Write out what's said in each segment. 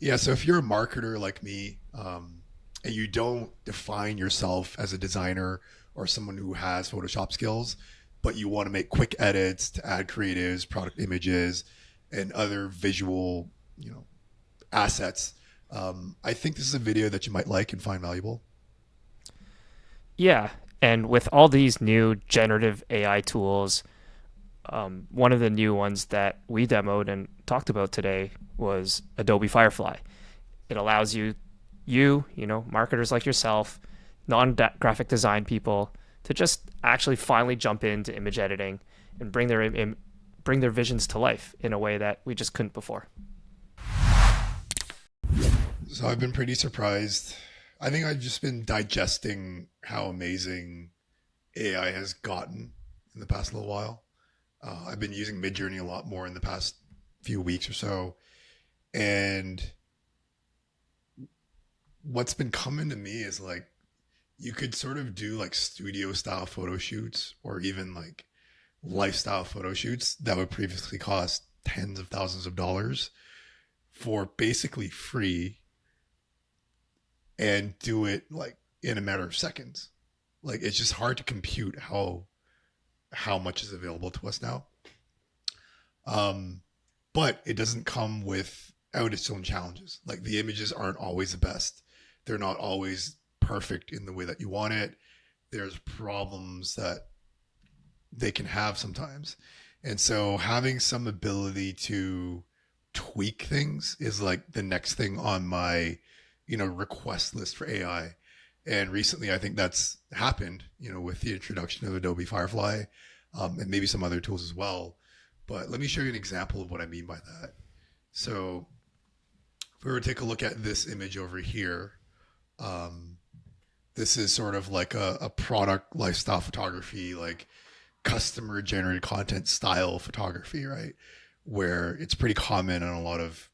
Yeah, so if you're a marketer like me, and you don't define yourself as a designer or someone who has Photoshop skills, but you want to make quick edits to add creatives, product images, and other visual, you know, assets, I think this is a video that you might like and find valuable. Yeah, and with all these new generative AI tools, one of the new ones that we demoed and talked about today was Adobe Firefly. It allows marketers like yourself, non-graphic design people, to just actually finally jump into image editing and bring their visions to life in a way that we just couldn't before. So I've been pretty surprised. I think I've just been digesting how amazing AI has gotten in the past little while. I've been using Midjourney a lot more in the past few weeks or so, and what's been coming to me is like you could sort of do like studio style photo shoots or even like lifestyle photo shoots that would previously cost tens of thousands of dollars for basically free and do it like in a matter of seconds. Like it's just hard to compute how much is available to us now. Um, but it doesn't come without its own challenges. Like the images aren't always the best. They're not always perfect in the way that you want it. There's problems that they can have sometimes. And so having some ability to tweak things is like the next thing on my, request list for AI. And recently, I think that's happened, with the introduction of Adobe Firefly, and maybe some other tools as well. But let me show you an example of what I mean by that. So if we were to take a look at this image over here, um, this is sort of like a product lifestyle photography, like customer generated content style photography, right? Where it's pretty common on a lot of,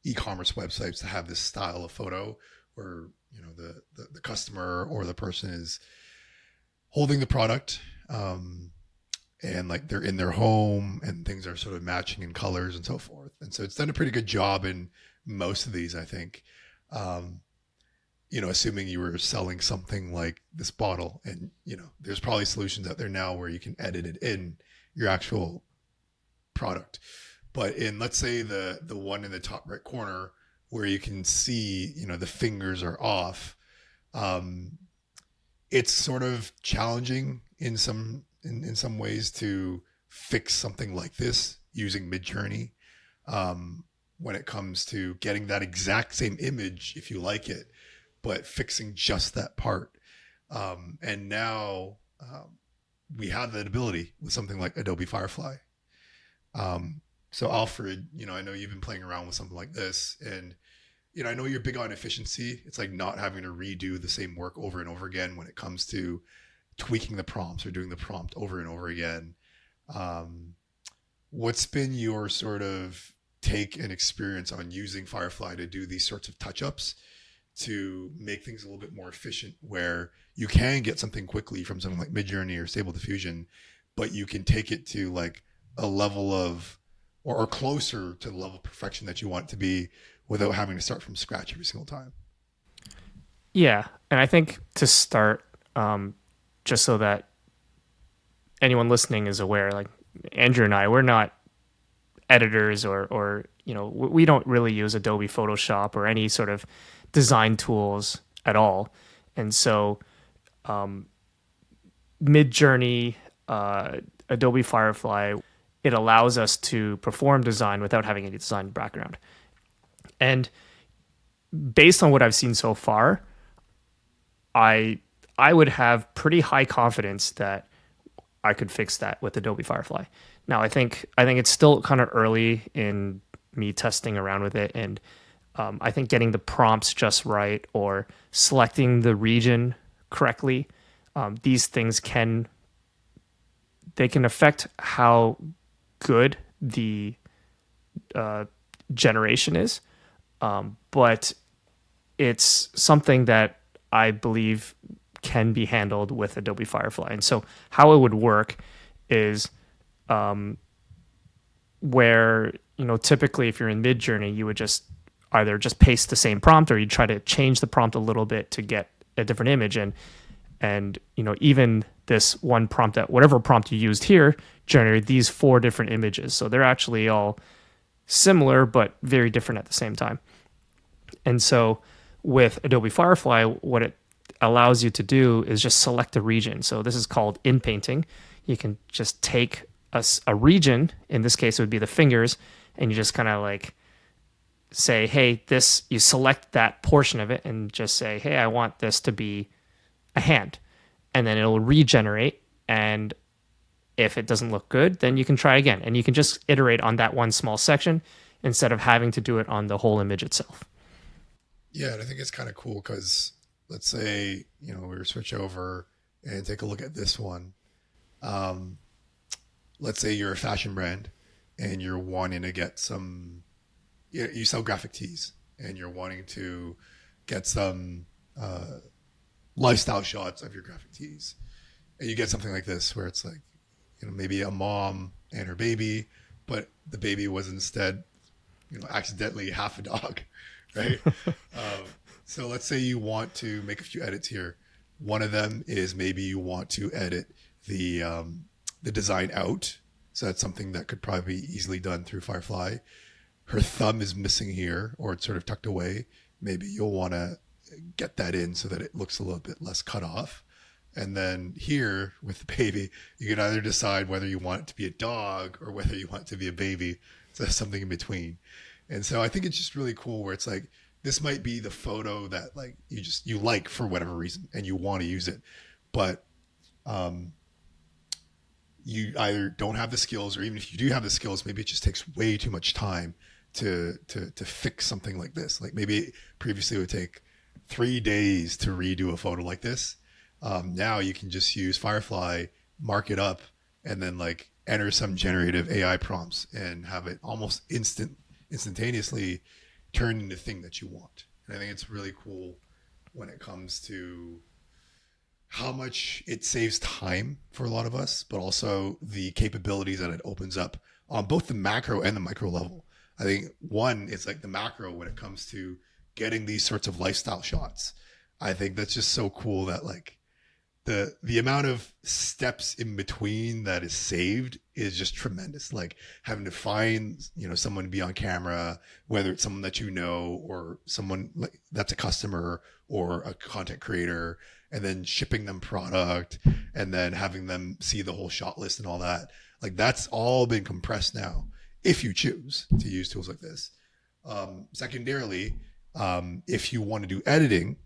e-commerce websites to have this style of photo where, the customer or the person is holding the product, and like they're in their home and things are sort of matching in colors and so forth. And so it's done a pretty good job in most of these, I think. Um, assuming you were selling something like this bottle, and there's probably solutions out there now where you can edit it in your actual product. But in, let's say, the one in the top right corner where you can see, the fingers are off, um, it's sort of challenging in some ways to fix something like this using Midjourney. When it comes to getting that exact same image, if you like it, but fixing just that part. And now we have that ability with something like Adobe Firefly. So Alfred, I know you've been playing around with something like this, and I know you're big on efficiency. It's like not having to redo the same work over and over again when it comes to tweaking the prompts or doing the prompt over and over again. Um, what's been your sort of take and experience on using Firefly to do these sorts of touch ups to make things a little bit more efficient, where you can get something quickly from something like Midjourney or Stable Diffusion, but you can take it to like a level of, or closer to the level of perfection that you want it to be without having to start from scratch every single time. Yeah, and I think to start, just so that anyone listening is aware, like Andrew and I, we're not editors or we don't really use Adobe Photoshop or any sort of design tools at all. And so Midjourney, Adobe Firefly, it allows us to perform design without having any design background. And based on what I've seen so far, I I would have pretty high confidence that I could fix that with Adobe Firefly. Now, I think it's still kind of early in me testing around with it, and I think getting the prompts just right or selecting the region correctly, these things can affect how good the uh, generation is. But it's something that I believe can be handled with Adobe Firefly. And so how it would work is where, typically if you're in Midjourney, you would just either just paste the same prompt or you try to change the prompt a little bit to get a different image. And even this one prompt, that whatever prompt you used here generated these 4 different images. So they're actually all similar but very different at the same time. And so with Adobe Firefly, what it allows you to do is just select a region. So this is called in painting. You can just take a region, in this case it would be the fingers, and you just kind of like say, hey, this, you select that portion of it and just say, hey, I want this to be a hand. And then it'll regenerate. And if it doesn't look good, then you can try again. And you can just iterate on that one small section instead of having to do it on the whole image itself. Yeah, and I think it's kind of cool because let's say, we switch over and take a look at this one. Let's say you're a fashion brand and you're wanting to get some, you sell graphic tees and you're wanting to get some lifestyle shots of your graphic tees. And you get something like this where it's like, maybe a mom and her baby, but the baby was instead, accidentally half a dog, right? So let's say you want to make a few edits here. One of them is maybe you want to edit the design out. So that's something that could probably be easily done through Firefly. Her thumb is missing here, or it's sort of tucked away. Maybe you'll want to get that in so that it looks a little bit less cut off. And then here with the baby, you can either decide whether you want it to be a dog or whether you want it to be a baby. So that's something in between. And so I think it's just really cool where it's like, this might be the photo that like you like for whatever reason and you want to use it, but you either don't have the skills, or even if you do have the skills, maybe it just takes way too much time to fix something like this. Like maybe previously it would take 3 days to redo a photo like this. Now you can just use Firefly, mark it up, and then like enter some generative AI prompts and have it almost instantaneously turn into the thing that you want. And I think it's really cool when it comes to how much it saves time for a lot of us, but also the capabilities that it opens up on both the macro and the micro level. I think one is like the macro when it comes to getting these sorts of lifestyle shots. I think that's just so cool that like the amount of steps in between that is saved is just tremendous. Like having to find, someone to be on camera, whether it's someone that or someone like that's a customer or a content creator, and then shipping them product and then having them see the whole shot list and all that. Like that's all been compressed now if you choose to use tools like this. Secondarily, if you want to do editing,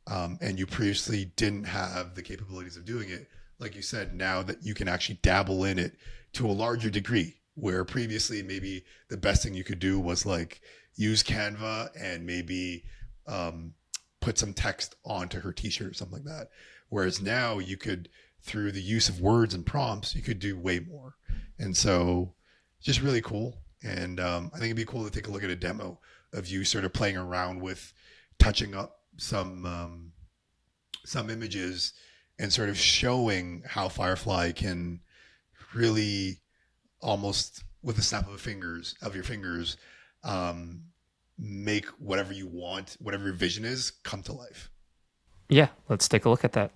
and you previously didn't have the capabilities of doing it, like you said, now that you can actually dabble in it to a larger degree, where previously maybe the best thing you could do was like use Canva and maybe put some text onto her t-shirt or something like that. Whereas now you could, through the use of words and prompts, you could do way more. And so just really cool. And I think it'd be cool to take a look at a demo of you sort of playing around with touching up some images and sort of showing how Firefly can really almost with the snap of your fingers, make whatever you want, whatever your vision is, come to life. Yeah, let's take a look at that.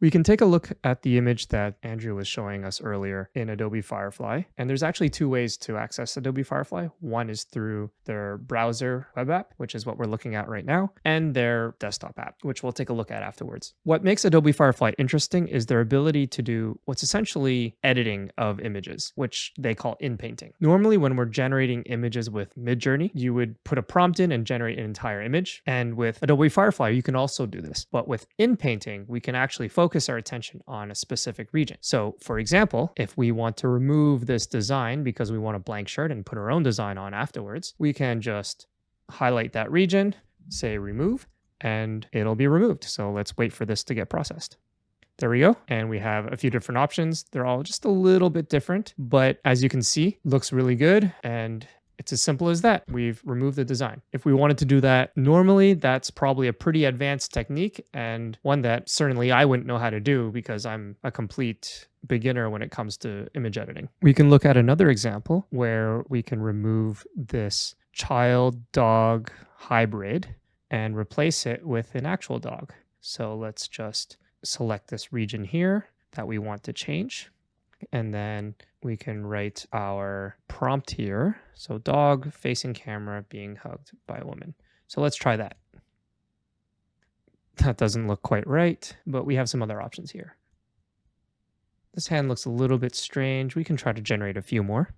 We can take a look at the image that Andrew was showing us earlier in Adobe Firefly. And there's actually 2 ways to access Adobe Firefly. One is through their browser web app, which is what we're looking at right now, and their desktop app, which we'll take a look at afterwards. What makes Adobe Firefly interesting is their ability to do what's essentially editing of images, which they call in-painting. Normally, when we're generating images with Midjourney, you would put a prompt in and generate an entire image. And with Adobe Firefly, you can also do this. But with in-painting, we can actually focus our attention on a specific region. So for example, if we want to remove this design because we want a blank shirt and put our own design on afterwards, we can just highlight that region, say remove, and it'll be removed. So let's wait for this to get processed. There we go. And we have a few different options. They're all just a little bit different, but as you can see, looks really good. And it's as simple as that. We've removed the design. If we wanted to do that normally, that's probably a pretty advanced technique and one that certainly I wouldn't know how to do because I'm a complete beginner when it comes to image editing. We can look at another example where we can remove this child dog hybrid and replace it with an actual dog. So let's just select this region here that we want to change. And then we can write our prompt here. So dog facing camera being hugged by a woman. So let's try that. That doesn't look quite right, but we have some other options here. This hand looks a little bit strange. We can try to generate a few more.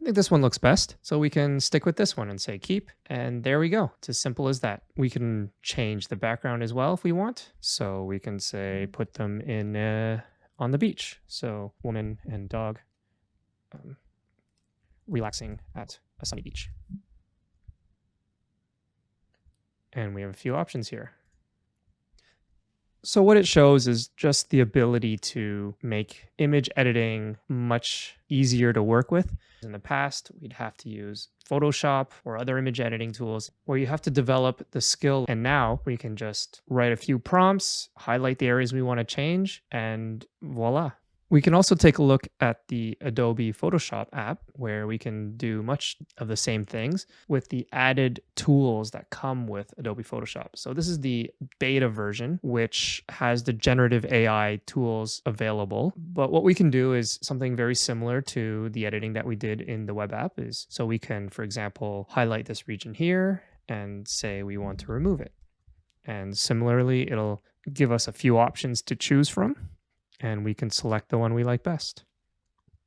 I think this one looks best, so we can stick with this one and say keep, and there we go. It's as simple as that. We can change the background as well if we want. So we can say put them in on the beach. So woman and dog relaxing at a sunny beach. And we have a few options here. So what it shows is just the ability to make image editing much easier to work with. In the past, we'd have to use Photoshop or other image editing tools where you have to develop the skill. And now we can just write a few prompts, highlight the areas we want to change, and voila. We can also take a look at the Adobe Photoshop app where we can do much of the same things with the added tools that come with Adobe Photoshop. So this is the beta version, which has the generative AI tools available. But what we can do is something very similar to the editing that we did in the web app is, so we can, for example, highlight this region here and say we want to remove it. And similarly, it'll give us a few options to choose from, and we can select the one we like best.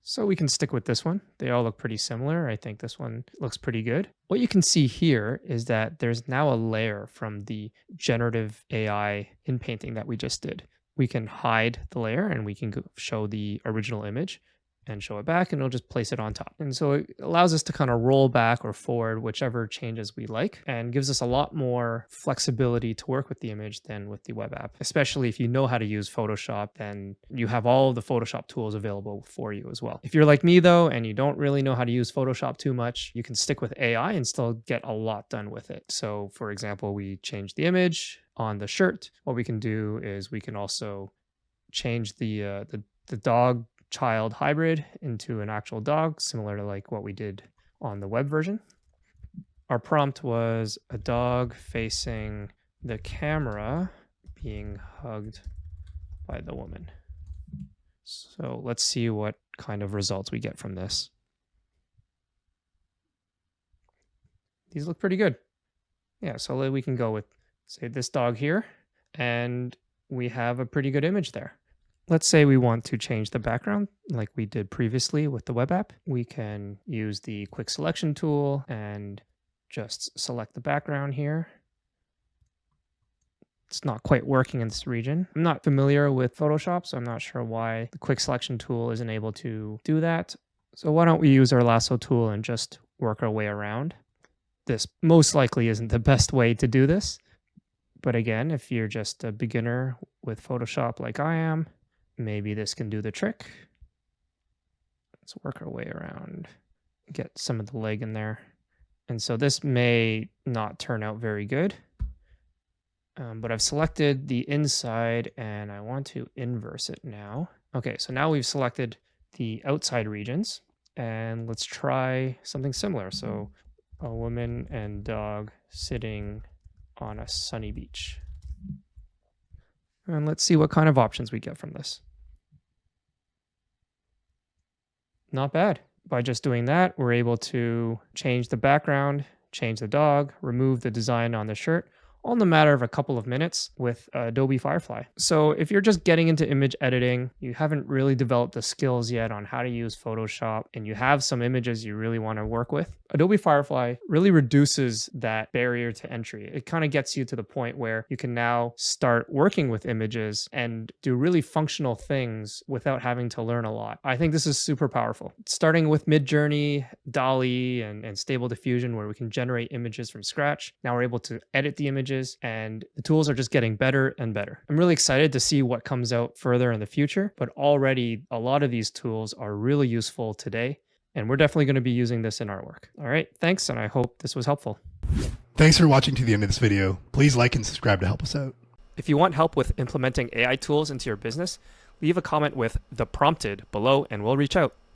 So we can stick with this one. They all look pretty similar. I think this one looks pretty good. What you can see here is that there's now a layer from the generative AI in painting that we just did. We can hide the layer and we can show the original image and show it back, and it'll just place it on top. And so it allows us to kind of roll back or forward whichever changes we like, and gives us a lot more flexibility to work with the image than with the web app. Especially if you know how to use Photoshop, then you have all of the Photoshop tools available for you as well. If you're like me though, and you don't really know how to use Photoshop too much, you can stick with AI and still get a lot done with it. So for example, we change the image on the shirt. What we can do is we can also change the dog child hybrid into an actual dog, similar to like what we did on the web version. Our prompt was a dog facing the camera being hugged by the woman. So let's see what kind of results we get from this. These look pretty good. Yeah, so we can go with, say, this dog here, and we have a pretty good image there. Let's say we want to change the background like we did previously with the web app. We can use the quick selection tool and just select the background here. It's not quite working in this region. I'm not familiar with Photoshop, so I'm not sure why the quick selection tool isn't able to do that. So why don't we use our lasso tool and just work our way around? This most likely isn't the best way to do this. But again, if you're just a beginner with Photoshop like I am, maybe this can do the trick. Let's work our way around, get some of the leg in there. And so this may not turn out very good, but I've selected the inside and I want to inverse it now. Okay, so now we've selected the outside regions, and let's try something similar. So a woman and dog sitting on a sunny beach. And let's see what kind of options we get from this. Not bad. By just doing that, we're able to change the background, change the dog, remove the design on the shirt, all in the matter of a couple of minutes with Adobe Firefly. So if you're just getting into image editing, you haven't really developed the skills yet on how to use Photoshop, and you have some images you really want to work with, Adobe Firefly really reduces that barrier to entry. It kind of gets you to the point where you can now start working with images and do really functional things without having to learn a lot. I think this is super powerful. Starting with Midjourney, DALL-E, and Stable Diffusion, where we can generate images from scratch. Now we're able to edit the images, and the tools are just getting better and better. I'm really excited to see what comes out further in the future, but already a lot of these tools are really useful today, and we're definitely going to be using this in our work. All right, thanks, and I hope this was helpful. Thanks for watching to the end of this video. Please like and subscribe to help us out. If you want help with implementing AI tools into your business, leave a comment with "the prompted" below and we'll reach out.